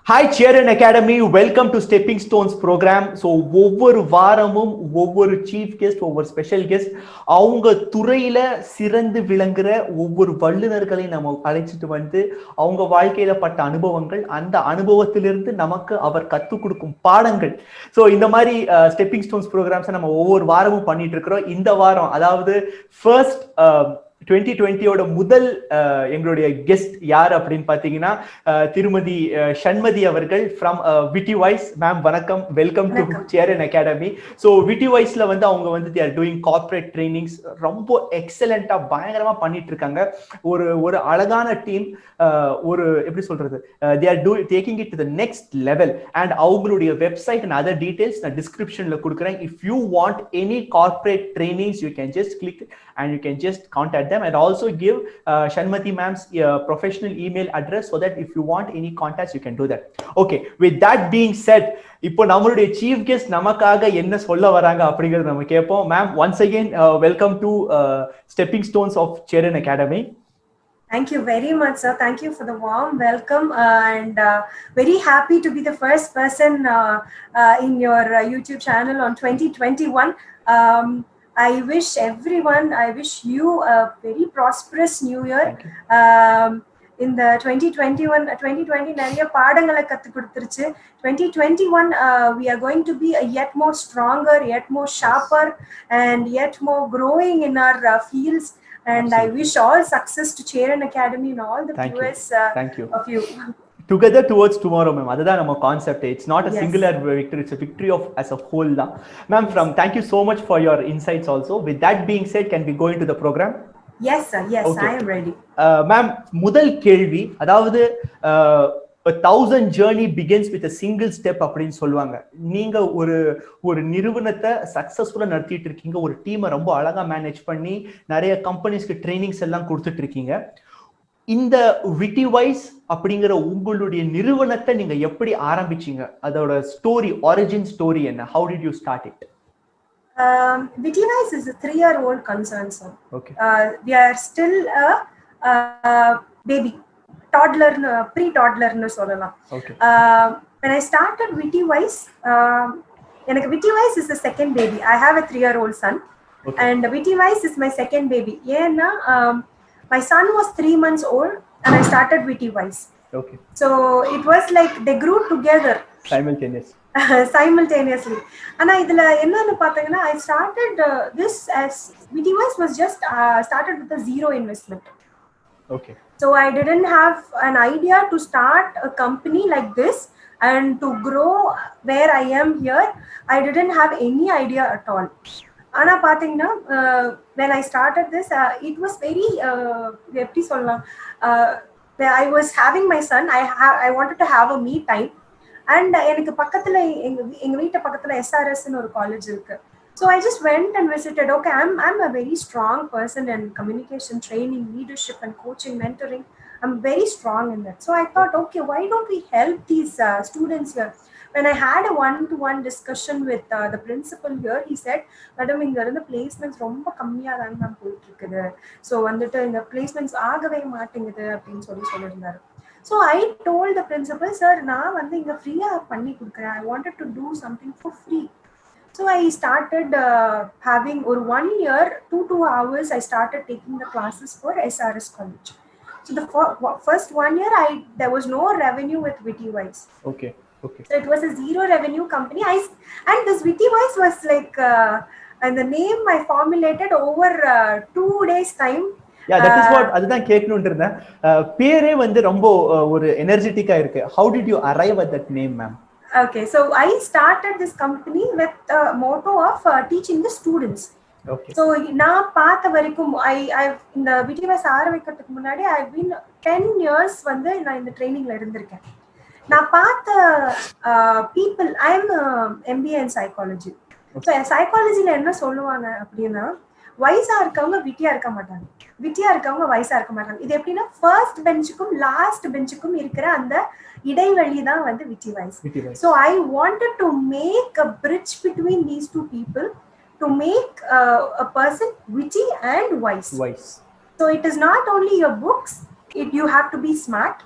Hi Cheran Academy, welcome to Stepping Stones program. So ஒவ்வொரு வாரமும் ஒவ்வொரு சீஃப் கெஸ்ட் ஒவ்வொரு ஸ்பெஷல் கெஸ்ட் அவங்க துறையில சிறந்து விளங்குற ஒவ்வொரு வல்லுநர்களை நம்ம அழைச்சிட்டு வந்து அவங்க வாழ்க்கையில பட்ட அனுபவங்கள், அந்த அனுபவத்திலிருந்து நமக்கு அவர் கற்றுக் கொடுக்கும் பாடங்கள். ஸோ இந்த மாதிரி ஸ்டெப்பிங் ஸ்டோன்ஸ் ப்ரோக்ராம்ஸை நம்ம ஒவ்வொரு வாரமும் பண்ணிட்டு இருக்கிறோம். இந்த வாரம் அதாவது ஃபர்ஸ்ட் 2020 முதல் எங்களுடைய கெஸ்ட் யார் அப்படின்னு பாத்தீங்கன்னா திருமதி ஷண்மதி அவர்கள் ஃப்ரம் விட்டி வாய்ஸ். மேம் வணக்கம், welcome to Cheran academy. So witty வாய்ஸ்ல வந்து அவங்க வந்து they are doing corporate trainings, ரொம்ப எக்ஸலண்டா பயங்கரமா பண்ணிட்டு இருக்காங்க. ஒரு அழகான டீம், ஒரு எப்படி சொல்றது, they are taking it to the next level. and அவங்களுடைய வெப்சைட் and other details நான் டிஸ்கிரிப்ஷன்ல கொடுக்குறேன். if you want any corporate trainings you can just click and you can just contact them, and also give Shanmati ma'am's professional email address so that if you want any contacts you can do that. Okay, with that being said, இப்போ நம்மளுடைய chief guest நமக்காக என்ன சொல்ல வராங்க அப்படிங்கறது நம்ம கேட்போம். Ma'am, once again welcome to Stepping Stones of Cheran Academy. Thank you very much, sir. Thank you for the warm welcome, and very happy to be the first person in your YouTube channel on 2021. I wish everyone, I wish you a very prosperous new year. In the 2020 நிறைய பாடங்களை கத்து கொடுத்துருச்சு. 2021 we are going to be a yet more stronger, yet more sharper, and yet more growing in our fields. And absolutely. I wish all success to Cheran Academy and all the viewers of you. Together towards tomorrow, ma'am. Adha nama concept. It's not a singular victory, it's a victory of as a whole da. Ma'am, thank you so much for your insights also. With that being said, can we go into the program? Yes sir, yes. Okay. I am ready. Ma'am, முதல் கேள்வி, அதாவது a thousand journey begins with a single step அப்படின்னு சொல்லுவாங்க. நீங்க ஒரு நிறுவனத்தை சக்சஸ்ஃபுல்லா நடத்திட்டு இருக்கீங்க, ஒரு டீமை ரொம்ப அழகா மேனேஜ் பண்ணி நிறைய கம்பெனிஸ்க்கு ட்ரைனிங்ஸ் எல்லாம் கொடுத்துட்டு இருக்கீங்க. இந்த விட்டி வாய்ஸ் அப்படிங்கிற உங்களுடைய நிறுவனத்தை நீங்க எப்படி ஆரம்பிச்சீங்க? அதோட ஸ்டோரி, ஆரிஜின் ஸ்டோரி என்ன? How did you start it? Vitti Wise is a 3-year-old concern, sir. Okay. We are still a baby, toddler, pre-toddler nu sollalam. Okay. When I started Vitti Wise, எனக்கு Vitti Wise is the second baby. I have a 3-year-old son. Okay. And Vitti Wise is my second baby. ஏன்னா my son was 3 months old and I started Vitti Wise. Okay. So it was like they grew together simultaneously. ஆனா இதுல என்னன்னு பாத்தீங்கன்னா, I started this as Vitti Wise was just started with a zero investment. Okay. So I didn't have an idea to start a company like this and to grow where I am here. I didn't have any idea at all. ஆனா பாத்தீங்கன்னா when I started this, it was very எப்படி சொல்லலாம், I was having my son. I wanted to have a me time. And எனக்கு பக்கத்துல எங்க வீட்டு பக்கத்துல SRS ன்னு ஒரு காலேஜ் இருக்கு. So I just went and visited. Okay, I'm a very strong person in communication training, leadership and coaching, mentoring. I'm very strong in that. So I thought, okay, why don't we help these students here? When I had a one-to-one discussion with the principal here, he said, madam, இங்க இருந்த placements ரொம்ப கம்மியா தான் ma'am போயிட்டு இருக்குது. So வந்துட்டு இந்த placements ஆகவே மாட்டேங்குது அப்படின்னு சொல்லியிருந்தாரு. So I told the principal, sir, நான் வந்து இங்க ஃப்ரீயா பண்ணி கொடுக்குறேன். I wanted to do something for free. So I started having or 1 year, 2 hours, I started taking the classes for SRS college. So the first 1 year, there was no revenue with Vitti Wise. Okay. So it was a zero revenue company. And this Vitti Wise was like, and the name I formulated over 2 days time. Yeah, that is what அதுதான் கேட்கணும்னு இருந்தேன். பேரே வந்து ரொம்ப ஒரு எனர்ஜெட்டிக்கா இருக்கு. How did you arrive at that name, ma'am? Okay, so I started this company with a motto of teaching the students. Okay. So நான் பார்த்த வரைக்கும் I இந்த Vitti Wise ஆரம்பிக்கிறதுக்கு முன்னாடி I've been 10 years வந்து நான் இந்த ட்ரெயினிங்ல இருந்திருக்கேன். நான் பார்த்த people, I am MBA in psychology. So சைக்காலஜில என்ன சொல்லுவாங்க அப்படின்னா, வயசா இருக்கவங்க விட்டியா இருக்க மாட்டாங்க, விட்டியா இருக்கவங்க வயசா இருக்க மாட்டாங்க. இது எப்படின்னா ஃபர்ஸ்ட் பெஞ்சுக்கும் லாஸ்ட் பெஞ்சுக்கும் இருக்கிற அந்த இடைவெளி தான் வந்து Vitti Wise. So I wanted to make a bridge between these two people to make a person witty and wise. Wise. So it is not only your books, you have to be smart,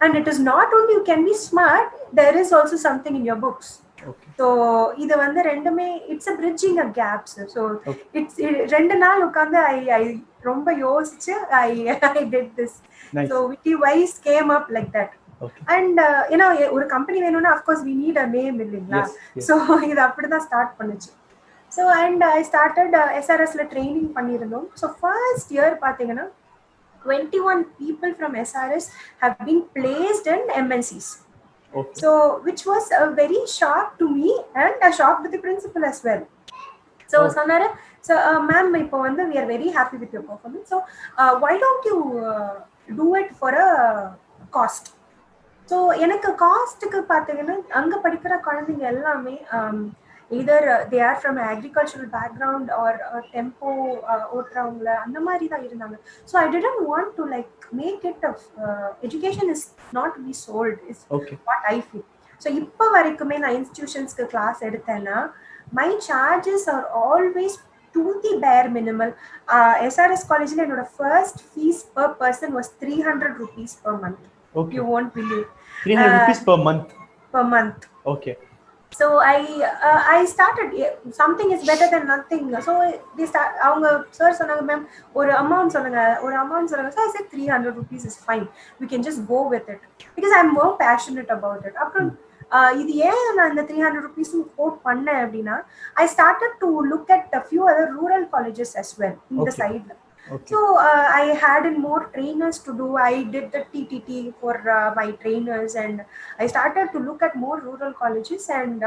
and it is not only you can be smart, there is also something in your books. Okay. So இது வந்து ரெண்டுமே it's a bridging a gaps. So Okay. it's ரெண்டு நாள் உட்கார்ந்து I ரொம்ப யோசிச்சு I did this. Nice. So witty wise came up like that. Okay. And you know ஒரு company வேணும்னா of course we need a name இல்லைங்களா. Yes, yes. So இது அப்படிதான் ஸ்டார்ட் பண்ணுச்சு. So and I started SRS ல training பண்ணிருந்தோம். So first year பாத்தீங்கன்னா 21 people from SRS have been placed in MNCs. Okay. So which was a very shock to me and a shock to the principal as well. So சொன்னாரு, so ma'am இப்போ வந்து we are very happy with your performance, so why don't you do it for a cost. So எனக்கு காஸ்ட்டுக்கு பார்த்தீங்கன்னா அங்கே படிக்கிற குழந்தைங்க எல்லாமே either they are from an agricultural background or tempo ஓட்டுறவங்கள அந்த மாதிரி தான் இருந்தாங்க. So I didn't want to like make it of education is not to be sold is Okay. what I feel. So இப்போ வரைக்குமே நான் இன்ஸ்டிடியூஷன்ஸ்க்கு கிளாஸ் எடுத்தேன்னா my charges are always to the bare minimal. SRS காலேஜ்ல என்னோட first fees per person was 300 rupees per month. Okay. You won't believe. 300 rupees per month. Per month. Okay. So I started something is better than nothing. So they start அவங்க sir சொன்னாங்க ma'am ஒரு amount சொல்லுங்க so I said 300 rupees is fine, we can just go with it because I'm more passionate about it. அப்புறம் இது ஏன் நான் இந்த 300 rupees code பண்ணேன் அப்படின்னா I started to look at a few other rural colleges as well in the side. Okay. So I had more trainers to do. I did the TTT for my trainers and I started to look at more rural colleges and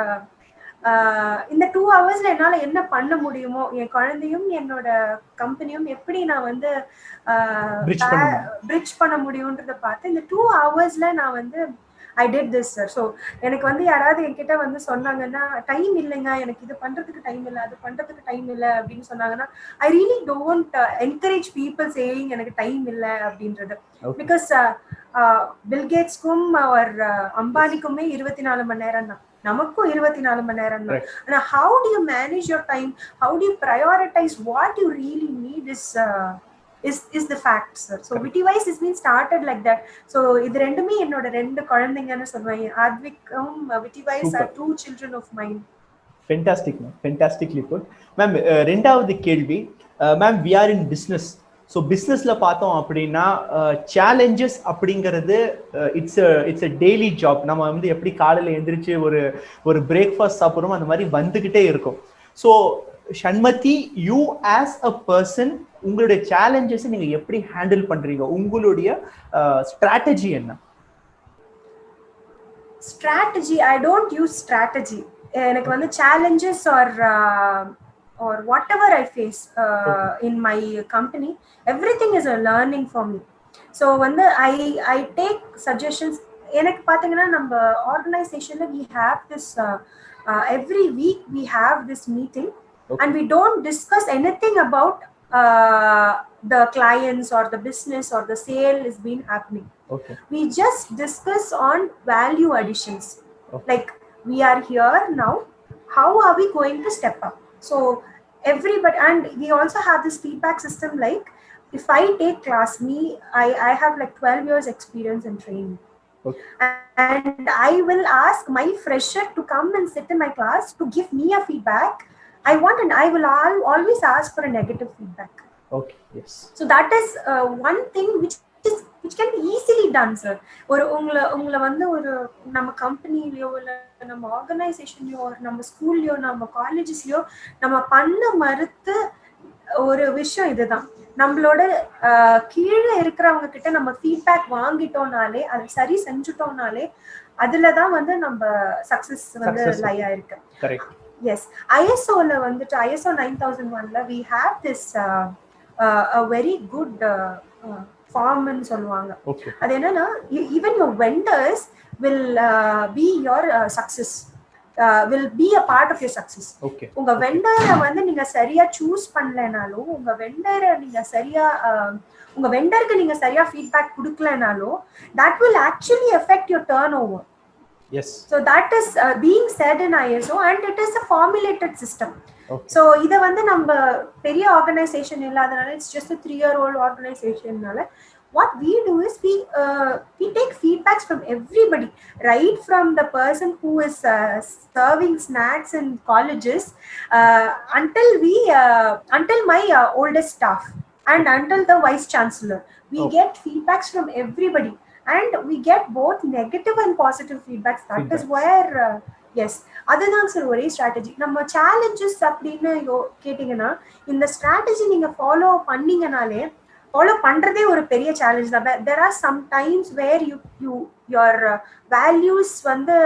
இந்த 2 hours என்னால என்ன பண்ண முடியுமோ என் குழந்தையும் என்னோட கம்பெனியும் எப்படி நான் வந்து பிரிட்ஜ் பண்ண முடியும்ன்றத பார்த்து இந்த 2 hours நான் வந்து I did this, sir. So எனக்கு வந்து யாராவது என்கிட்ட வந்து சொன்னாங்கன்னா டைம் இல்லைங்க, எனக்கு இது பண்றதுக்கு டைம் இல்லை, அது பண்றதுக்கு டைம் இல்லை அப்படின்னு சொன்னாங்கன்னா I really don't encourage people saying எனக்கு டைம் இல்லை அப்படின்றது. Because பில் கேட்ஸ்க்கும் or அம்பானிக்குமே 24 மணி நேரம் தான், நமக்கும் 24 மணி நேரம் தான். ஆனா how do you manage your time, how do you prioritize what you really need is the fact, sir. So witty wise has been started like that. So இது ரெண்டுமே என்னோட ரெண்டு குழந்தைங்கன்னு சொல்லுவேன். ஆத்விக்கும் witty wise are two children of mine. Fantastic ma'am, fantastically put. Ma'am, ரெண்டாவது கேள்வி, ma'am we are in business. So businessல பார்த்தோம் அப்படின்னா challenges அப்படிங்கிறது it's a daily job. நம்ம வந்து எப்படி காலையில எந்திரிச்சு ஒரு பிரேக்ஃபாஸ்ட் சாப்பிடுறோம் அந்த மாதிரி வந்துகிட்டே இருக்கும். So Shanmathi, you as a person உங்களுடைய challenges நீங்க எப்படி ஹேண்டில் பண்றீங்க, உங்களுடைய strategy என்ன? Strategy, I don't use strategy. எனக்கு வந்து challenges or whatever I face in my company, everything is a learning for me. So வந்து I take suggestions. எனக்கு பாத்தீங்கன்னா நம்ம ஆர்கனைசேஷன்ல we have this every week we have this meeting. Okay. And we don't discuss anything about the clients or the business or the sale is been happening. Okay. We just discuss on value additions. Okay. Like we are here now, how are we going to step up? So everybody, and we also have this feedback system. Like if I take class, I have like 12 years experience in training. Okay. And I will ask my fresher to come and sit in my class to give me a feedback. I want, and I will always ask for a negative feedback. Okay. Yes. So that is one thing which can be easily done, sir. ஒரு உங்களை வந்து ஒரு நம்ம கம்பெனிலயோ இல்ல நம்ம ஆர்கனைசேஷன்லயோ நம்ம ஸ்கூல்லயோ நம்ம காலேஜஸ்லயோ நம்ம பண்ண மறுத்து ஒரு விஷயம் இதுதான். நம்மளோட கீழே இருக்கிறவங்க கிட்ட நம்ம ஃபீட்பேக் வாங்கிட்டோம்னாலே அதை சரி செஞ்சுட்டோம்னாலே அதுலதான் வந்து நம்ம சக்சஸ் வந்து லையா இருக்கு. கரெக்ட். Yes, ISO-ல வந்துட்டு ISO 9001ல we have this a very good form ன்னு சொல்லுவாங்க. அது என்னன்னா even your vendors will be your success, will be a part of your success. Okay. உங்க வெண்டரை வந்து நீங்க சரியா சூஸ் பண்ணலனாலும், உங்க வெண்டரை நீங்க சரியா உங்க வெண்டருக்கு நீங்க சரியா feedback கொடுக்கலனாலும் that will actually affect your turnover. Yes. So that is being said in ISO and it is a formulated system. Okay. So இத வந்து நம்ம பெரிய ஆர்கனைசேஷன் இல்லாதனால it's just a 3-year-old organizationனால what we do is we take feedbacks from everybody, right from the person who is serving snacks in colleges, until my oldest staff, and until the vice chancellor. We get feedbacks from everybody, and we get both negative and positive feedbacks. That is where yes, அதுதான் sir ஒரே strategy. நம்ம challenges அப்படின்னு கேட்டீங்கன்னா, இந்த strategy நீங்க follow பண்றதே ஒரு பெரிய சேலஞ்ச் தான். there are some times where your values வந்து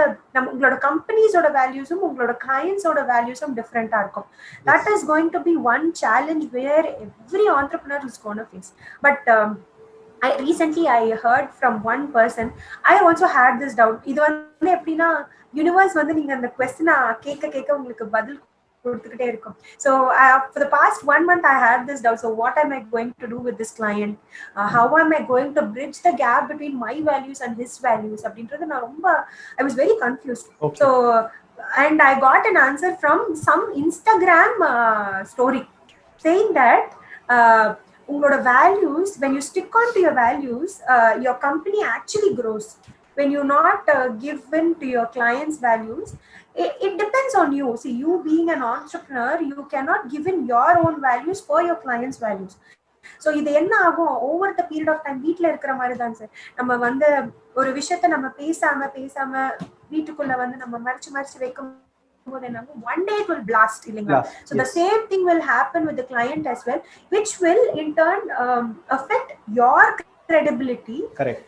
உங்களோட கம்பெனிஸோட வேல்யூஸும் உங்களோட கிளையன்ஸோட வேல்யூஸும் டிஃப்ரெண்டா இருக்கும். that is going to be one challenge where every entrepreneur is going to face. But I heard from one person. I also had this doubt. இது வந்து எப்படின்னா, universe வந்து நீங்க அந்த கொஸ்டினை கேட்க உங்களுக்கு பதில் கொடுத்துக்கிட்டே இருக்கும். So for the past 1 month I had this doubt. So what am I going to do with this client? How am I going to bridge the gap between my values and his values? அப்படின்றது நான் ரொம்ப I was very confused. So and I got an answer from some Instagram story saying that உங்களோட values, when you stick on to your values, your company actually grows. When you not give in to your clients' values, it depends on you. See, you being an entrepreneur, you cannot give in your own values for your clients' values. So இது என்ன ஆகும், over the period of time வீட்டில் இருக்கிற மாதிரி தான் sir. நம்ம வந்து ஒரு விஷயத்த நம்ம பேசாம வீட்டுக்குள்ள வந்து நம்ம மறைச்சு வைக்கும் போது என்ன ஆகும், one day it will blast, இல்லைங்களா? So the same thing will happen with the client as well, which will in turn affect your credibility. Correct.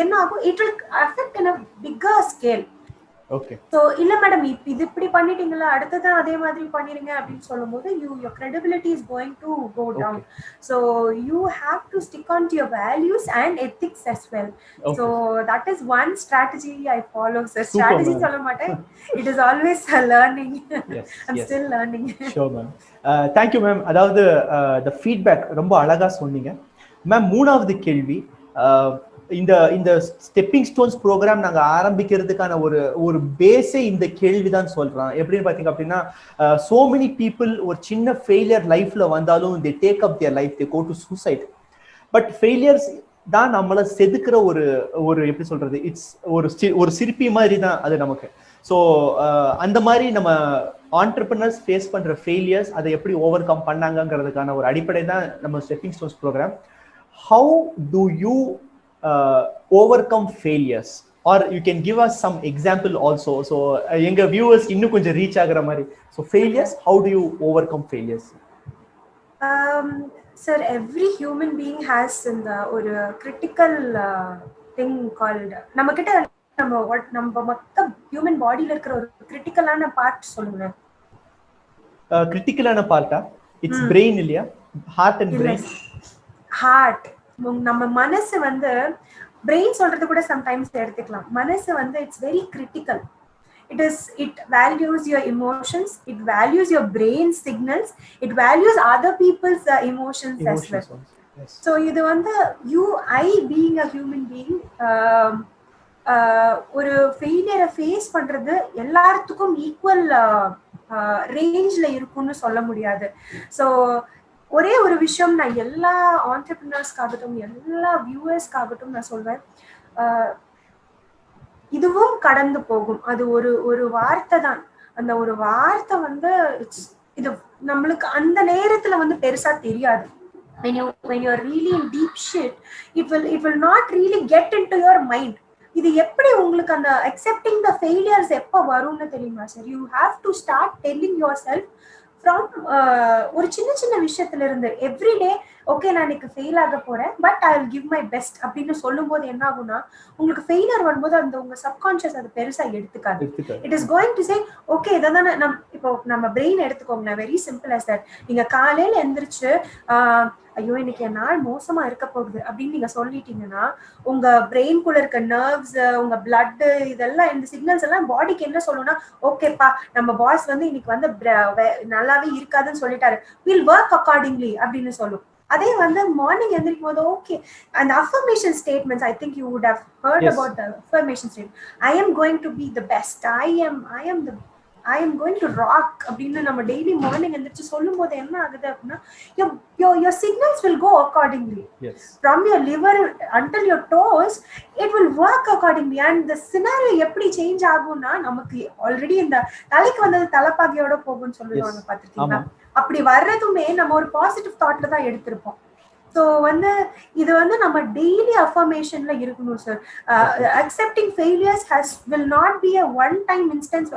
என்ன ஆகும், it will affect in a bigger scale. Okay. So இல்ல madam இது இப்படி பண்ணிட்டீங்களா, அடுத்தது அதே மாதிரி பண்ணிருங்க அப்படின்னு சொல்லும்போது your credibility is going to go down. So you have to stick on to your values and ethics as well. So that is one strategy I follow. So strategy சொல்ல மாட்டேன், it is always a learning. I'm still learning. Sure ma'am. Thank you ma'am. அதாவது the feedback ரொம்ப அழகா சொன்னீங்க ma'am. மூணாவது கேள்வி, இந்த stepping stones program நாங்க ஆரம்பிக்கிறதுக்கான ஒரு பேஸே இந்த கேள்விதான் சொல்றேன். எப்படின்னு பாத்தீங்க அப்படின்னா, so many people ஒரு சின்ன ஃபெயிலியர் லைஃப்ல வந்தாலும் they take up their life, they go to suicide. But failures தான் நம்மளை செதுக்குற ஒரு எப்படி சொல்றது, இட்ஸ் ஒரு சிற்பி மாதிரி தான் அது நமக்கு. ஸோ அந்த மாதிரி நம்ம ஆண்டர்பிரினர்ஸ் ஃபேஸ் பண்ற ஃபெயிலியர்ஸ் அதை எப்படி ஓவர் கம் பண்ணாங்கிறதுக்கான ஒரு அடிப்படை தான் நம்ம stepping stones program. How do you overcome failures? Or you can give us some example also. So எங்க viewers இன்னும் கொஞ்சம் ரீச் ஆகுற மாதிரி. So failures, how do you overcome failures? Sir, every human being has ஒரு critical thing called, நம்ம கிட்ட நம்ம மொத்த ஹியூமன் பாடியில இருக்கிற ஒரு கிரிட்டிக்கலான பார்ட் சொல்லுங்க. கிரிட்டிக்கலான பார்ட்டா? இட்ஸ் பிரெயின் இல்லையா? Heart and brain. ஹார்ட், நம்ம மனசு வந்து பிரெயின் சொல்றது கூட சம்டைம்ஸ் எடுத்துக்கலாம். மனசு வந்து it's very critical. it values your emotions, it values your brain signals, it values other people's emotions as well. Yes. So இது வந்து I being a human being, ஒரு ஃபெயிலியரை ஃபேஸ் பண்றது எல்லாத்துக்கும் ஈக்குவல் ரேஞ்ச்ல இருக்கும்னு சொல்ல முடியாது. ஸோ ஒரே ஒரு விஷயம் நான் எல்லா ஆண்டர்பிரினர்ஸ்க்காகட்டும் எல்லா வியூவர்ஸ்க்காகட்டும் நான் சொல்வேன், இதுவும் கடந்து போகும். அது ஒரு வார்த்தை தான். அந்த ஒரு வார்த்தை வந்து இது நம்மளுக்கு அந்த நேரத்துல வந்து பெருசா தெரியாது. when you're really in deep shit, it will not really get into your mind. இது எப்படி உங்களுக்கு அந்த accepting the failures எப்ப வரும்னு தெரியுமா sir? You have to start telling yourself from ஒரு சின்ன விஷயத்துல இருந்து எவ்ரிடே, ஓகே நான் இன்னைக்கு ஃபெயில் ஆக போறேன், but I will give my best அப்படின்னு சொல்லும் போது என்ன ஆகும்னா, உங்களுக்கு ஃபெயிலியர் வரும்போது அந்த உங்க சப்கான்ஷியஸ் அது பெருசா எடுத்துக்காது. It is going to say okay இதான் இப்போ நம்ம பிரெயின் எடுத்துக்கோங்க, வெரி சிம்பிள் அஸ் தட். நீங்க காலையில எந்திரிச்சு ஐயோ இன்னைக்கு என் நாள் மோசமா இருக்க போகுது அப்படின்னு நீங்க சொல்லிட்டீங்கன்னா, உங்க பிரெயின்குள்ள இருக்க நர்வ்ஸ், உங்க பிளட், இதெல்லாம் இந்த சிக்னல்ஸ் எல்லாம் பாடிக்கு என்ன சொல்லணும்னா, ஓகேப்பா நம்ம பாஸ் வந்து இன்னைக்கு வந்து நல்லாவே இருக்காதுன்னு சொல்லிட்டாரு, வில் ஒர்க் அக்கார்டிங்லி அப்படின்னு சொல்லும். அதே வந்து மார்னிங் எந்திரிக்கும் போது ஓகே, அந்த affirmation statements, I think you would have heard about the affirmation statement. I am going to be the best, I am I am going to rock அப்படின்னு நம்ம daily morning எந்திரிச்சு சொல்லும் போது என்ன ஆகுது அப்படின்னா your signals will go accordingly. Yes. From your liver until your toes it will work accordingly. And the scenario எப்படி change ஆகும்னா நமக்கு ஆல்ரெடி இந்த தலைக்கு வந்தது தலைப்பாகையோட போகும்னு சொல்லுவாங்க பாத்துருக்கீங்களா? அப்படி வர்றதுமே நம்ம ஒரு பாசிட்டிவ் தாட்ல தான் எடுத்திருப்போம். ஸோ வந்து இது வந்து நம்ம டெய்லி அஃபர்மேஷன்ல இருக்கணும் sir. Accepting failures will not be a one time instance.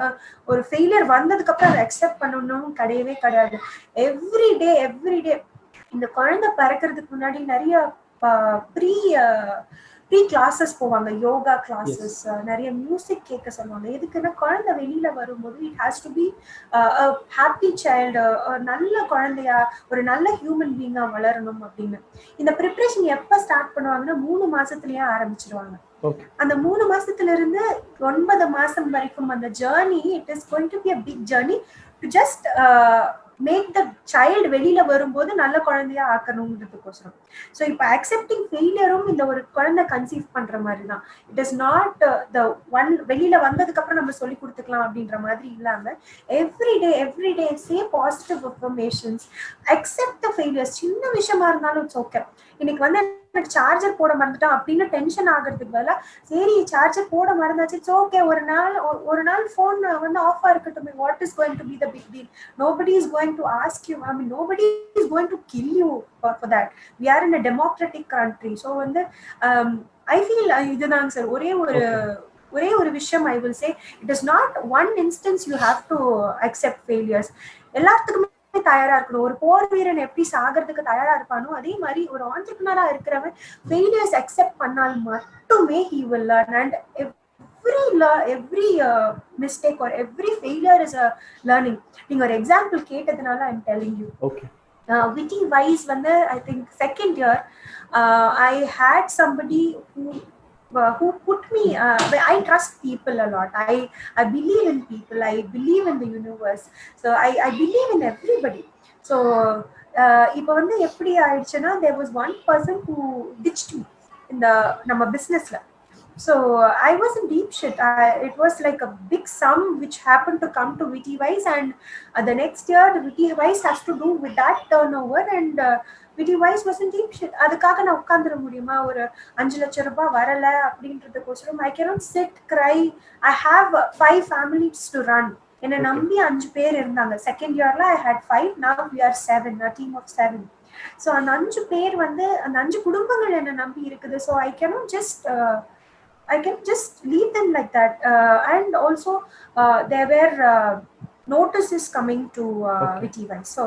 ஒரு ஃபெயிலியர் வந்ததுக்கு அப்புறம் அதை அக்செப்ட் பண்ணணும் கிடையவே கிடையாது. எவ்ரி டே இந்த குழந்தை பிறக்கிறதுக்கு முன்னாடி நிறைய ப்ரீ கிளாஸஸ் போவாங்க, யோகா கிளாஸஸ், நிறைய மியூசிக் கேட்க சொல்லுவாங்க. எதுக்குன்னா குழந்தை வெளியில வரும்போது it has to be happy child, நல்ல குழந்தையா ஒரு நல்ல ஹியூமன் பீங்கா வளரணும் அப்படின்னு. இந்த ப்ரிப்பரேஷன் எப்ப ஸ்டார்ட் பண்ணுவாங்கன்னா 3 மாசத்துலயே ஆரம்பிச்சிருவாங்க. அந்த 3 மாசத்துல இருந்து 9 மாசம் வரைக்கும் அந்த journey it is going to be a big journey to just make the child வெளியில வரும்போது நல்ல குழந்தையா ஆக்கணுங்கிறதுக்கோசரம். ஸோ இப்போ அக்செப்டிங் ஃபெயிலியரும் இந்த ஒரு குழந்தை கன்சீவ் பண்ற மாதிரி தான். It is not the one வெளியில வந்ததுக்கு அப்புறம் நம்ம சொல்லி கொடுத்துக்கலாம் அப்படின்ற மாதிரி இல்லாம every day say positive affirmations, accept the failures. சின்ன விஷயமா இருந்தாலும் இட்ஸ் ஓகே. இன்னைக்கு வந்து எனக்கு சார்ஜர் போட மறந்துட்டோம் அப்படின்னு டென்ஷன் ஆகிறதுக்கு பதிலா சரி சார்ஜர் போட மறந்தாச்சு, இட்ஸ் ஓகே, ஒரு நாள் போன் வந்து ஆஃபா இருக்கட்டும். What is going to be the big deal? Nobody is going to ask you, I mean nobody is going to kill you for that. We are in a democratic country. So வந்து I feel இதுதாங்க sir ஒரே ஒரு விஷயம் I will say, it is not one instance you have to accept failures. எல்லாத்துக்குமே தயாரா இருக்கணும். ஒரு போர் வீரன் எப்படி சாகிறதுக்கு தயாரா இருப்பானோ அதே மாதிரி ஒரு ஆண்டர்பிரினரா இருக்கிறவன் ஃபெயிலியர்ஸ் அக்செப்ட் பண்ணால் மட்டுமே he will learn. And every mistake or every failure is a learning. நீங்க ஒரு எக்ஸாம்பிள் கேட்டதுனால I'm telling you. Okay. Witty wise வந்து I think second year I had somebody who put me I trust people a lot. I believe in people, I believe in the universe, so I believe in everybody. So இப்போ வந்து எப்படி ஆயிடுச்சுன்னா there was one person who ditched me in the நம்ம businessல. So I was in deep shit. It was like a big sum which happened to come to Witty Wise, and the next year the Witty Wise has to do with that turnover, and Witty Wise was in deep shit. அதுக்காக நான் உட்கார்ந்துட முடியுமா? ஒரு 5 லட்சம் ரூபாய் வரல அப்படின்றதுக்கோசரம் I cannot sit, cry. I have 5 families to run. என்னை நம்பி 5 பேர் இருந்தாங்க. செகண்ட் இயர்ல I had 5, now we are 7, a team of 7. So அந்த 5 பேர் வந்து அந்த 5 குடும்பங்கள் என்னை நம்பி இருக்குது. So I cannot just leave them like that. And also there were notices coming to Witty Wise. So,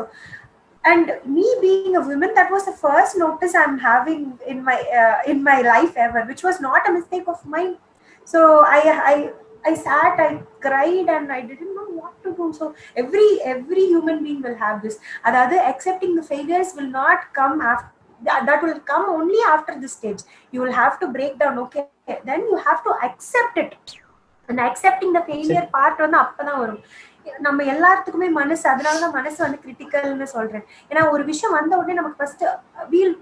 and me being a woman, that was the first notice I'm having in my life ever, which was not a mistake of mine. So I sat, I cried, and I didn't know what to do. So every human being will have this. Adhaadu accepting the failures will not come after. That will come only after this stage. You will have to break down. Okay, then you have to accept it. And accepting the failure part வந்து அப்பதான் வரும். நம்ம எல்லாத்துக்குமே மனசு, அதனாலதான் மனசு வந்து கிரிட்டிக்கல்னு சொல்றேன். ஏன்னா ஒரு விஷயம் வந்த உடனே நமக்கு first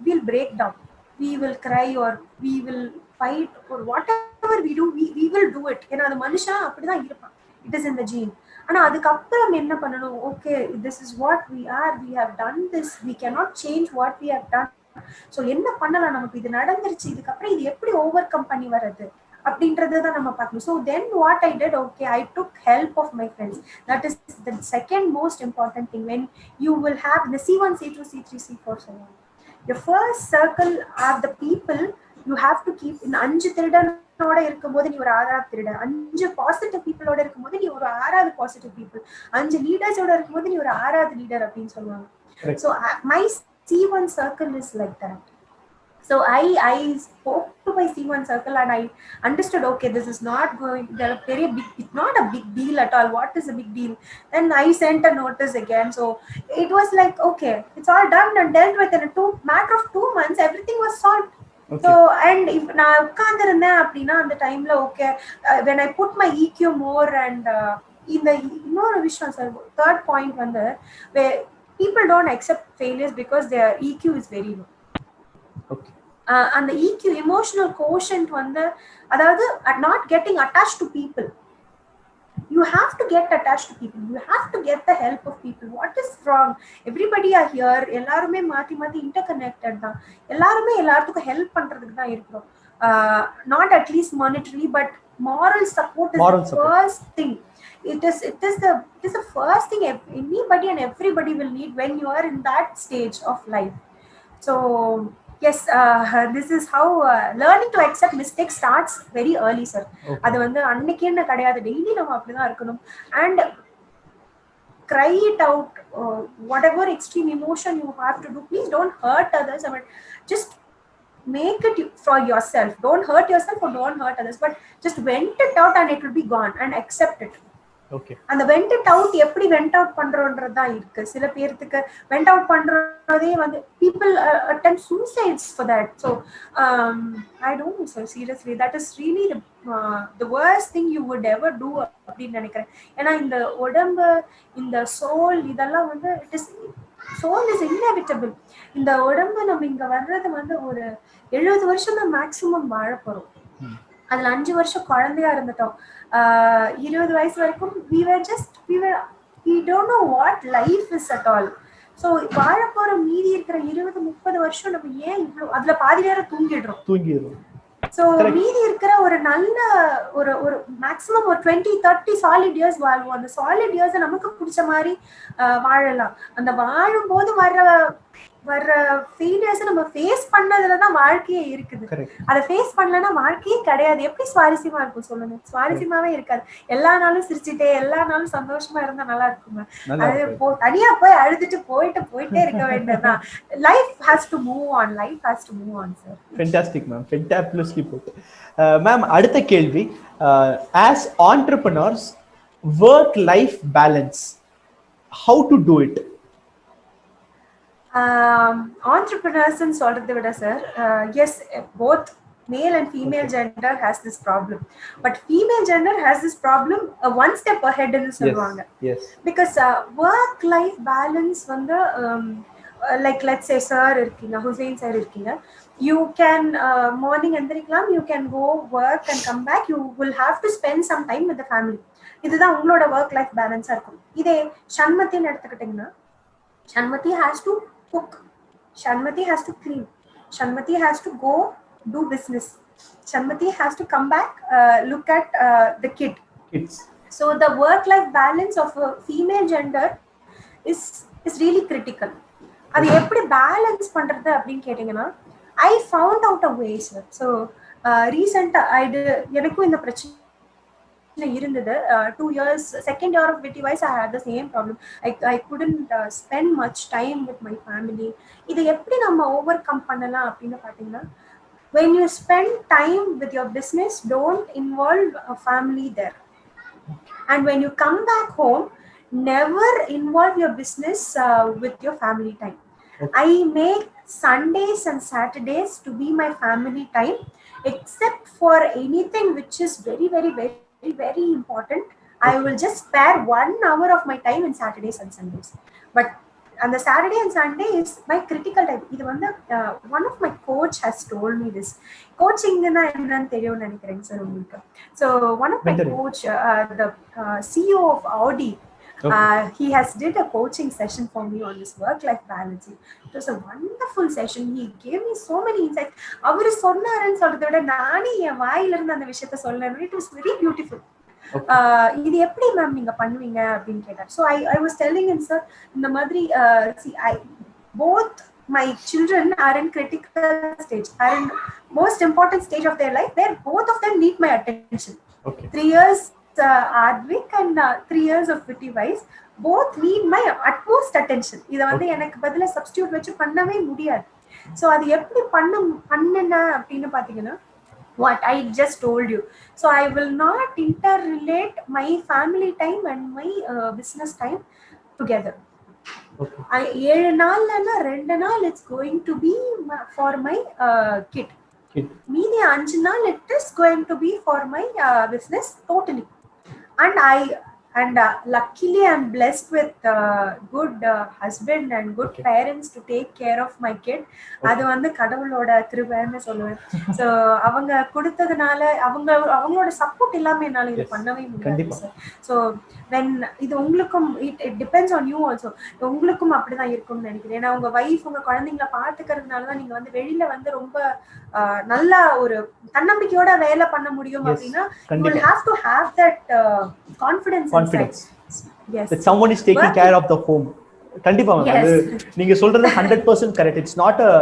we'll break down, we will cry or we will fight or whatever we do, we will do it. ஏன்னா அது மனுஷன் அப்படிதான் இருப்பான். It is in the gene. ஆனா அதுக்கப்புறம் என்ன பண்ணணும்? Okay, this is what we are, we have done this, we cannot change what we have done. So என்ன பண்ணலாம்? நமக்கு இது நடந்துருச்சு, இதுக்கப்புறம் இது எப்படி ஓவர் கம் பண்ணி வர்றது அப்படின்றதான் நம்ம பார்க்கணும். So then what I did, okay, I took help of my friends. That is the second most important thing. When you will have the C1, C2, C3, C4 சொல்லுவாங்க. The first circle are the people you have to keep. இந்த 5 திருடனோட இருக்கும்போது நீ ஒரு 6வது திருடன், 5 positive பீப்புளோட இருக்கும்போது நீ ஒரு 6வது பாசிட்டிவ் பீப்புள், 5 லீடர்ஸோட இருக்கும்போது நீ ஒரு 6வது லீடர் அப்படின்னு சொல்லுவாங்க. So my C1 circle is like that. So I spoke to my C1 circle and I understood, okay, this is not going, it's not a big deal at all. What is a big deal? Then I sent a notice again. So it was like, okay, it's all done and dealt with. In a matter of 2 months, everything was solved. Okay. So, and if நான் உட்கார்ந்திருந்தேன் அப்படின்னா அந்த டைம்ல okay, when I put my EQ more and இந்த இன்னொரு விஷயம் sir, third point வந்து people don't accept failures because their EQ is very low. Okay. And the EQ, emotional quotient வந்து, அதாவது not getting attached to people. you have to get attached to people, you have to get the help of people. What is wrong? Everybody are here, எல்லாருமே மாத்தி மாத்தி interconnected தான், எல்லாருமே எல்லாத்துக்கும் help பண்றதுக்கு தான் இருக்கிறோம். Not at least monetary, but moral support is the first thing. It is the first thing anybody and everybody will need when you are in that stage of life. So yes, this is how learning to accept mistakes starts very early, sir. அது வந்து அன்னைக்கு என்ன கிடையாது, daily நம்ம அப்படிதான் இருக்கணும். And cry it out, whatever extreme emotion you have to do, please don't hurt others. I mean, just make it for yourself, don't hurt yourself or don't hurt others, but just vent it out and it will be gone, and accept it. Okay. அந்த went it out எப்படி went out பண்றோன்றது தான் இருக்கு. சில பேருக்கு went out பண்றதே வந்து people attempt suicides for that. So I don't know, sir, seriously that is really the worst thing you would ever do அப்படின்னு நினைக்கிறேன். ஏன்னா இந்த உடம்பு, இந்த சோல், இதெல்லாம் வந்து soul is inevitable. இந்த உடம்பு நம்ம இங்க வர்றது வந்து ஒரு 70 வருஷம் தான் மேக்சிமம் வாழ போறோம். அதுல 5 வருஷம் குழந்தையா இருந்துட்டோம். 20 வயசு வரைக்கும் we don't know what life is at all. So வாழ போற மீதி இருக்கிற 20-30 வருஷம் நம்ம ஏன் இவ்வளவு, அதுல பாதி நேரம் தூங்கிடுறோம். So மீதி இருக்கிற ஒரு நல்ல ஒரு மேக்ஸிமம் ஒரு 20-30 சாலிட் இயர்ஸ் வாழ்வோம். அந்த சாலிட் இயர்ஸ் நமக்கு பிடிச்ச மாதிரி வாழலாம். அந்த வாழும் போது வர்ற ஃபெயிலியர்ஸ் நம்ம ஃபேஸ் பண்ணதுலதான் வாழ்க்கையே இருக்குது. அதை ஃபேஸ் பண்ணலன்னா வாழ்க்கையே கிடையாது. எப்படி சுவாரஸ்யமா இருக்கும் சொல்லுங்க? சுவாரஸ்யமாவே இருக்காது. எல்லா நாளும் சிரிச்சுட்டே எல்லா நாளும் சந்தோஷமா இருந்தா நல்லா இருக்குங்க. அது தனியா போய் அழுதுட்டு போயிட்டே இருக்க வேண்டியதுதான். Life has to move on, life has to move on sir. Fantastic ma'am, fantabulously put. Ma'am, அடுத்த கேள்வி, as entrepreneurs, work life balance, how to do it? Entrepreneurs and சொல்றதை விட sir, yes, both male and female gender has this problem, but female gender has this problem one step ahead ன்னு சொல்லுவாங்க. Yes. Because work life balance வந்து like let's say sir இருக்கீங்க, Hussein sir இருக்கீங்க, you can morning எந்திரிக்கலாம், you can go work and come back, you will have to spend some time with the family. இதுதான் உங்களோட work life balance இருக்கும். இதே சண்மத்தின்னு எடுத்துக்கிட்டீங்கன்னா, Shanmati has to cook, Shanmati has to clean, Shanmati has to go do business, Shanmati has to come back, look at the kids. So the work life balance of a female gender is really critical. அது எப்படி balance பண்றது அப்படின்னு கேட்டீங்கன்னா, I found out a way, sir. So recently எனக்கும் இந்த பிரச்சனை இருந்தது. 2 years, second year of Witty-Wise, I had the same problem. I couldn't spend much time with my family. இதை எப்படி நம்ம ஓவர் கம் பண்ணலாம் அப்படின்னு பார்த்தீங்கன்னா, when you spend time with your business, don't involve a family there. And when you come back home, never involve your business with your family time. I make Sundays and Saturdays to be my family time, except for anything which is very, very, very, very important. I will just spare 1 hour of my time in Saturdays and Sundays. But on the Saturday and Sunday is my critical time. Idu vanda one of my coach has told me this. Coaching na enna theriyum nenikiren sir ungalku. So one of my coach, the CEO of Audi, he has did a coaching session for me on this work life balance. It was a wonderful session. He gave me so many insights. Avaru sonnaranu solradha vida naani en vaayila irundha andha vishayatha sollana. It was very beautiful. இது எப்படி ma'am நீங்க பண்ணுவீங்க அப்படின்னு கேட்டார். So I was telling him, sir, இந்த மாதிரி see, both my children are in critical stage, are in most important stage of their life where both of them need my attention. 3 years Advik and 3 years of Witty-Wise, both need my utmost attention. இதை வந்து எனக்கு பதிலா substitute வச்சு பண்ணவே முடியாது. So அது எப்படி பண்ணுன அப்படின்னு பார்த்தீங்கன்னா, what I just told you. So I will not interrelate my family time and my business time together. 7 நாள்லன்னா 2 நாள் it's going to be for my kid. மீதி 5 நாள் it is going to be for my business totally. And and luckily I'm blessed with good husband and good parents to take care of my kid. அது வந்து கடவுளோட கிருபைன்னு சொல்லுவேன். So அவங்க கொடுத்ததுனால அவங்களோட support இல்லாம என்னால இது பண்ணவே முடியாது சார். ஸோ வென் இது உங்களுக்கும் it depends on you also. உங்களுக்கும் அப்படிதான் இருக்கும்னு நினைக்கிறேன். ஏன்னா உங்க வைஃப் உங்க குழந்தைங்களை பாத்துக்கிறதுனாலதான் நீங்க வந்து வெளியில வந்து ரொம்ப நல்ல ஒரு தன்னம்பிக்கையோட வேலை பண்ண முடியும் அப்படின்னா you will have to have that confidence inside. Yes, that someone is taking care of the home. கண்டிப்பா நீங்க சொல்றது 100% correct. It's not a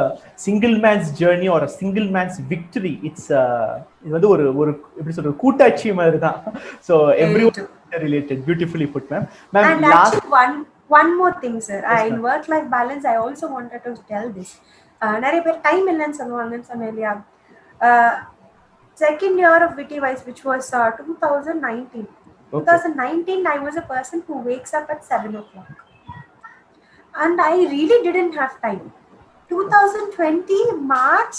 single man's journey or a single man's victory. It's இது வந்து ஒரு எப்படி சொல்றது கூட்டாட்சி மாதிரி தான். So everyone related. Beautifully put, ma'am. And last one more thing, sir. In work life balance I also wanted to tell this. நிறைய பேர் டைம் இல்லைன்னு சொல்லுவாங்கன்னு சொன்னேன் இல்லையா. Second year of Witty Wise, which was 2019. 2019, I was a person who wakes up at 7 o'clock. And I really didn't have time. 2020, March,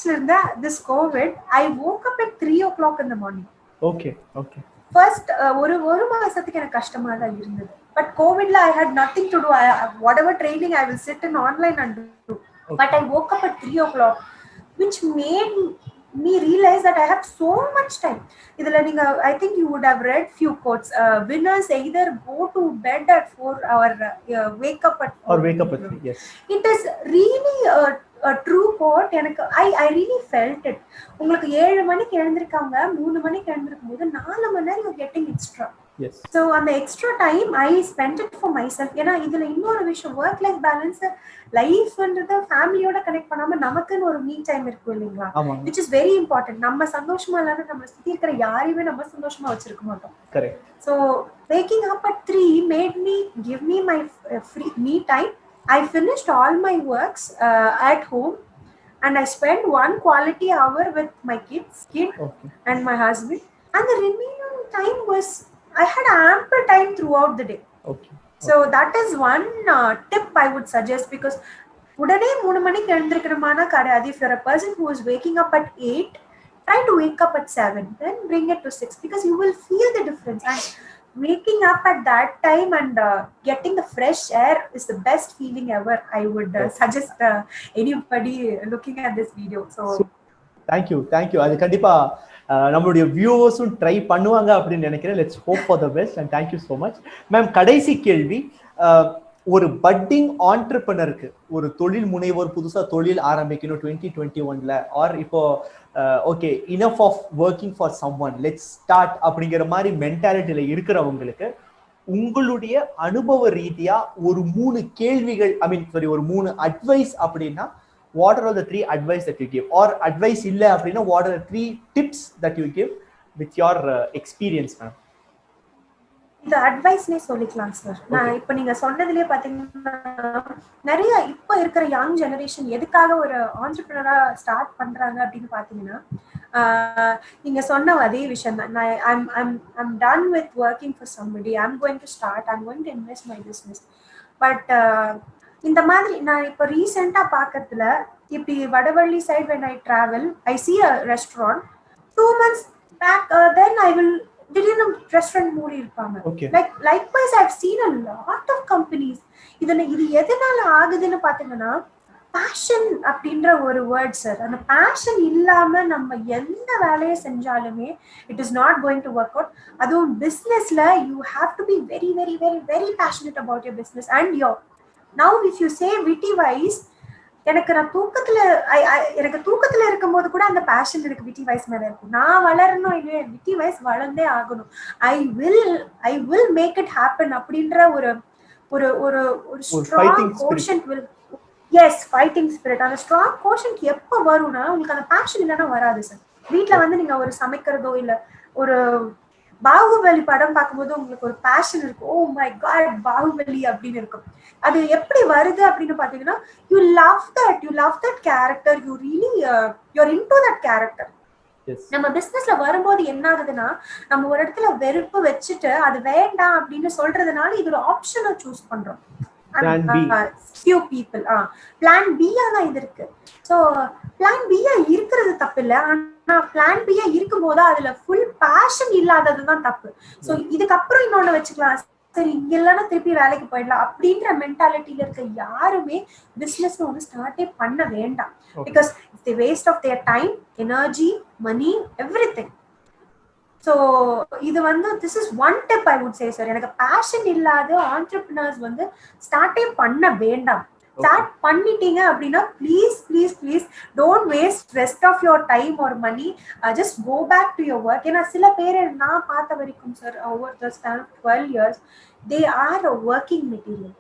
this COVID, I woke up at 3 o'clock in the morning. Okay. First, ஒரு மாசத்துக்கு எனக்கு கஷ்டமா தான் இருந்தது. But COVID, I had nothing to do. Whatever training, I will sit in online and do. But I woke up at 3 o'clock, which made me realize that I have so much time. Idhula neenga, I think you would have read few quotes. Winners either go to bed at 4 or wake up at 4. Or wake up at 3, yes. It is really a true quote. எனக்கு I really felt it. உங்களுக்கு 7 மணிக்கு எழுந்திருக்காங்க, 3 மணிக்கு எழுந்திருக்கும்போது 4 மணி நேரம் you're getting extra. Yes. So அந்த extra time I spent it for myself. ஏன்னா இதுல இன்னொரு விஷயம், ஒர்க் லைஃப் பேலன்ஸ் லைஃப்ன்றது ஃபேமிலியோட கனெக்ட் பண்ணாம நமக்குன்னு ஒரு மீ டைம் இருக்கும் இல்லைங்களா, which is very important. நம்ம சந்தோஷமா இல்லாம நம்ம சுத்தி இருக்கிற யாரையுமே நம்ம சந்தோஷமா வச்சிருக்க மாட்டோம். Correct. So waking up at 3 made me give me my free me time. I finished all my works at home and I spent one quality hour with my kid and my husband, and the remaining time was I had ample time throughout the day. Okay. So that is one tip I would suggest, because udane 3 manikku elundirukkrumana kadadu. If you're a person who is waking up at 8, try to wake up at 7, then bring it to 6, because you will feel the difference. And waking up at that time and getting the fresh air is the best feeling ever. I would suggest anybody looking at this video. So thank you. அது கண்டிப்பா நம்மளுடைய வியூவர்ஸும் try பண்ணுவாங்க அப்படின்னு நினைக்கிறேன். Let's hope for the best and thank you so much. Ma'am, கடைசி கேள்வி, ஒரு padding ஆண்டர்பிரனருக்கு, ஒரு தொழில் முனைவோர் புதுசா தொழில் ஆரம்பிக்கணும் 2021ல, ஆர் இப்போ okay enough of working for someone, let's start அப்படிங்கிற மாதிரி மென்டாலிட்டியில இருக்கிறவங்களுக்கு உங்களுடைய அனுபவ ரீதியா ஒரு 3 கேள்விகள், ஒரு 3 அட்வைஸ் அப்படின்னா, what are all the 3 advice that you give, or advice illa appadina what are the 3 tips that you give with your experience, ma'am? இந்த அட்வைஸ் நே சொல்லிக்கலாம் சார். நான் இப்ப நீங்க சொன்னதுலயே பாத்தீங்கன்னா நிறைய இப்ப இருக்கிற யங் ஜெனரேஷன் எதுக்காக ஒரு ஆண்டர்பிரினரா ஸ்டார்ட் பண்றாங்க அப்படின்னு பாத்தீங்கன்னா, நீங்க சொன்ன அதே விஷயம் தான். I'm done with working for somebody, I'm going to start, I'm going to invest my business. But இந்த மாதிரி நான் இப்போ ரீசெண்டா பாக்கிறதுல, இப்படி Vadavalli side when I travel, I see a restaurant 2 months back, then I will திடீர்னு ரெஸ்டாரண்ட் மூடி இருப்பாங்க. likewise I've seen a lot of companies. இது எதனால ஆகுதுன்னு பாத்தீங்கன்னா, பேஷன் அப்படின்ற ஒரு வேர்ட் சார். அந்த பேஷன் இல்லாம நம்ம எந்த வேலையை செஞ்சாலுமே it is not going to work out. அதுவும் பிசினஸ்ல you have to be very very very very passionate about your business. And now if you say Witty Wise, எனக்கு தூக்கத்துல இருக்கும்போது கூட அந்த பேஷன் எனக்கு Witty Wise மேல இருக்கும். நான் வளரணும் இல்லையே, Witty Wise வளர்ந்தே ஆகணும். I will make it happen அப்படின்ற ஒரு strong quotient will, yes, fighting spirit. அந்த strong quotient எப்ப வரும்னா, உங்களுக்கு அந்த பேஷன் இல்லைன்னா வராது சார். வீட்டுல வந்து நீங்க ஒரு சமைக்கிறதோ இல்ல ஒரு பாகுபலி படம் பார்க்கும்போது உங்களுக்கு ஒரு பேஷன் இருக்கும், ஓ மை காட் பாகுபலி அப்படின்னு இருக்கும். அது எப்படி வருது அப்படின்னு பாத்தீங்கன்னா, you love that character, you really you're into that character. நம்ம பிசினஸ்ல வரும்போது என்ன ஆகுதுன்னா, நம்ம ஒரு இடத்துல வெறுப்பு வச்சுட்டு அது வேண்டாம் அப்படின்னு சொல்றதுனால இது ஒரு ஆப்ஷனை சூஸ் பண்றோம். few people plan B தான் இது இருக்கு. சோ plan B இருக்கிறது தப்பு இல்ல, ஆனா plan B இருக்கும்போது அதுல ஃபுல் பேஷன் இல்லாததுதான் தப்பு. சோ இதுக்கு அப்புறம் இன்னொன்னு வச்சுக்கலாம், சரி இங்க இல்லைன்னா திருப்பி வேலைக்கு போயிடலாம் அப்படின்ற மென்டாலிட்டியில இருக்க யாருமே பிசினஸ் வந்து ஸ்டார்டே பண்ண வேண்டாம். Because it's the waste of their time, energy, money, everything. So இது வந்து this is one tip I would say sir. எனக்கு பேஷன் இல்லாத ஆண்டர்பிரினர்ஸ் வந்து ஸ்டார்டே பண்ண வேண்டாம். ஸ்டார்ட் பண்ணிட்டீங்க அப்படின்னா please please please don't waste rest of your time or money. Just go back to your work. ஏன்னா சில பேர் நான் பார்த்த வரைக்கும் sir over the span 12 years they are a working material.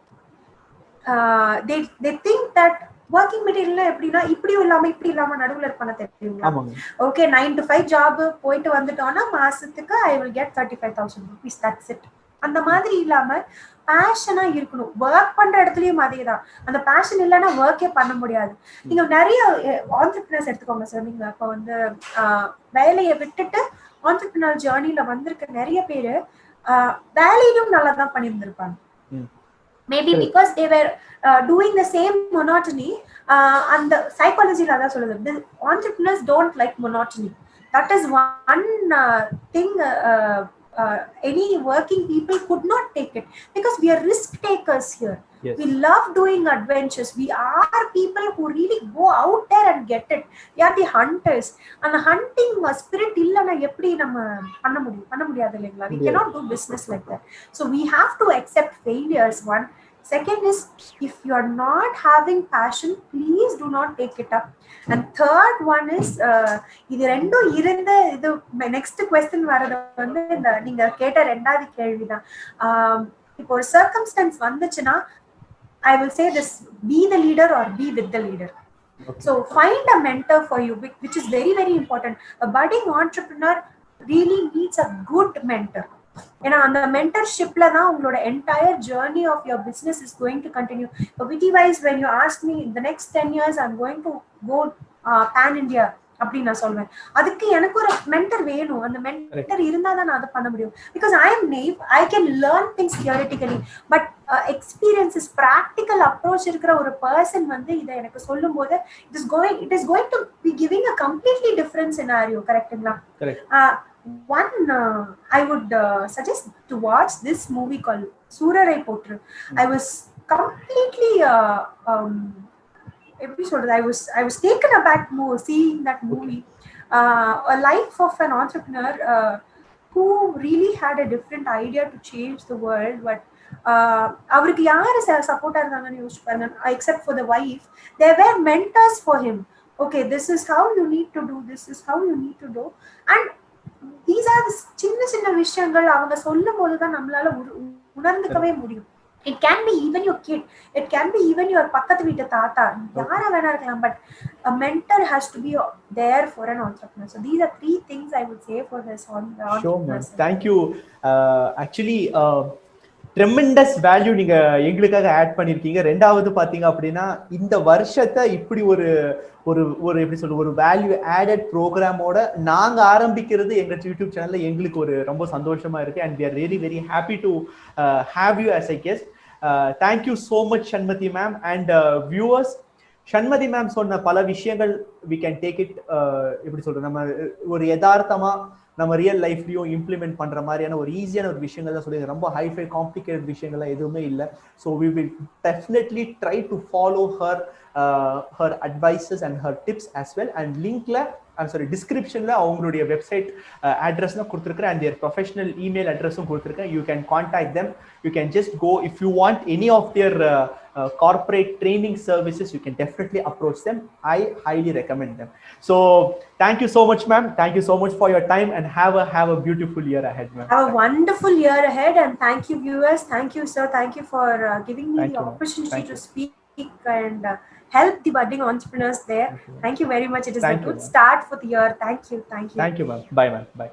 They think that working material எப்படின்னா இப்படியும் இல்லாம இப்படி இல்லாம நடுவுல இருப்பான தெரியுங்களா? ஓகே 9 to 5 ஜாப் போயிட்டு வந்துட்டோம்னா மாசத்துக்கு I will get 35,000 rupees, that's it. அந்த மாதிரி இல்லாம பேஷனா இருக்கணும். ஒர்க் பண்ற இடத்துலயும் அதேதான். அந்த பேஷன் இல்லைன்னா ஒர்க்கே பண்ண முடியாது. நீங்க நிறைய ஆண்டர்பிரினர்ஸ் எடுத்துக்கோங்க சார். நீங்க இப்ப வந்து வேலையை விட்டுட்டு ஆண்டர்பிரினர் ஜேர்னில வந்திருக்க நிறைய பேரு வேலையிலும் நல்லா தான் பண்ணியிருந்திருப்பாங்க. Maybe because they were doing the same monotony. And the psychology la da soludhu, the entrepreneurs don't like monotony. That is one thing any working people could not take it, because we are risk takers here. Yes. We love doing adventures. We are people who really go out there and get it. We are the hunters. And the hunting spirit illana eppadi nama panna mudiyadhu illengla. We cannot do business like that. So we have to accept failures. One. Second is, if you are not having passion, please do not take it up. And third one is, இது ரெண்டும் இருந்த இது next question வரது வந்து இந்த நீங்க கேட்ட ரெண்டாவது கேள்விதான். இப்போ ஒரு சர்க்கம்ஸ்டன்ஸ் வந்துச்சுன்னா I will say this: be the leader or be with the leader. Okay. So find a mentor for you, which is very very important. A budding entrepreneur really needs a good mentor. ஏன்னா அந்த மென்டர்ஷிப்ல தான் உங்களோட entire journey of your business is going to continue. இப்போ விட்டி வைஸ் when you ask me in the next 10 years I'm going to go pan India அப்படின்னு நான் சொல்வேன். அதுக்கு எனக்கு ஒரு மென்டர் வேணும். அந்த மென்டர் இருந்தா தான் நான் அதை பண்ண முடியும். Because I am naive, I can learn things theoretically, but experiences, practical approach இருக்கிற ஒரு பர்சன் வந்து இதை எனக்கு சொல்லும் போது it is going to be giving a completely different scenario. கரெக்ட்டுங்களா? One I would suggest to watch this movie called Surarai Potru. I was completely I was taken aback more seeing that movie. A life of an entrepreneur who really had a different idea to change the world, but அவருக்கு யாரு சப்போர்ட்டா இருந்தாங்கன்னு யோசிச்சு பாருங்க. Except for the wife, there were mentors for him. Okay, this is how you need to do, this is how you need to do. And these are the சின்ன சின்ன விஷயங்கள் அவங்க சொல்லும் போதுதான் நம்மளால உணர்ந்துக்கவே முடியும். It can be even your kid, it can be even your பக்கத்து வீட்டு தாத்தா, யாரா வேணா இருக்கலாம். But a mentor has to be there for an entrepreneur. So these are 3 things I would say for this on the entrepreneur. Sure, thank you. Actually tremendous value நீங்க எங்களுக்காக add பண்ணிருக்கீங்க. ரெண்டாவது பாத்தீங்க அப்படின்னா இந்த வருஷத்தை இப்படி ஒரு ஒரு ஒரு எப்படி சொல்ற ஒரு வேல்யூ ஆடட் ப்ரோக்ராமோட நாங்க ஆரம்பிக்கிறது எங்க யூடியூப் சேனல்ல எங்களுக்கு ஒரு ரொம்ப சந்தோஷமா இருக்கு. And we are really very happy to have you as a guest. Thank you so much Shanmati ma'am. And viewers, Shanmati ma'am சொன்ன பல விஷயங்கள் we can take it எப்படி சொல்ற நம்ம ஒரு யதார்த்தமா நம்ம ரியல் லைஃப்லயும் இம்ப்ளிமெண்ட் பண்ற மாதிரியான ஒரு ஈஸியான ஒரு விஷயங்கள் தான் சொல்லி, ரொம்ப ஹைஃபை காம்ப்ளிகேட்டட் விஷயங்கள்லாம் எதுவுமே இல்லை. So we will definitely try to follow her advices and her tips as well. And linkல டிஸ்கிரிப்ஷன்ல அவங்களுடைய வெப்சைட் அட்ரஸ்லாம் கொடுத்துருக்கேன் and their professional email addressum கொடுத்துருக்கேன். You can contact them. You can just go if you want any of their corporate training services. You can definitely approach them. I highly recommend them. So thank you so much ma'am. Thank you so much for your time and have a beautiful year ahead ma'am. Have a wonderful year ahead. And thank you viewers. Thank you sir. Thank you for giving me the opportunity to speak and help the budding entrepreneurs there. Thank you very much. It is a good start for the year. Thank you. Thank you ma'am. Bye ma'am. Bye.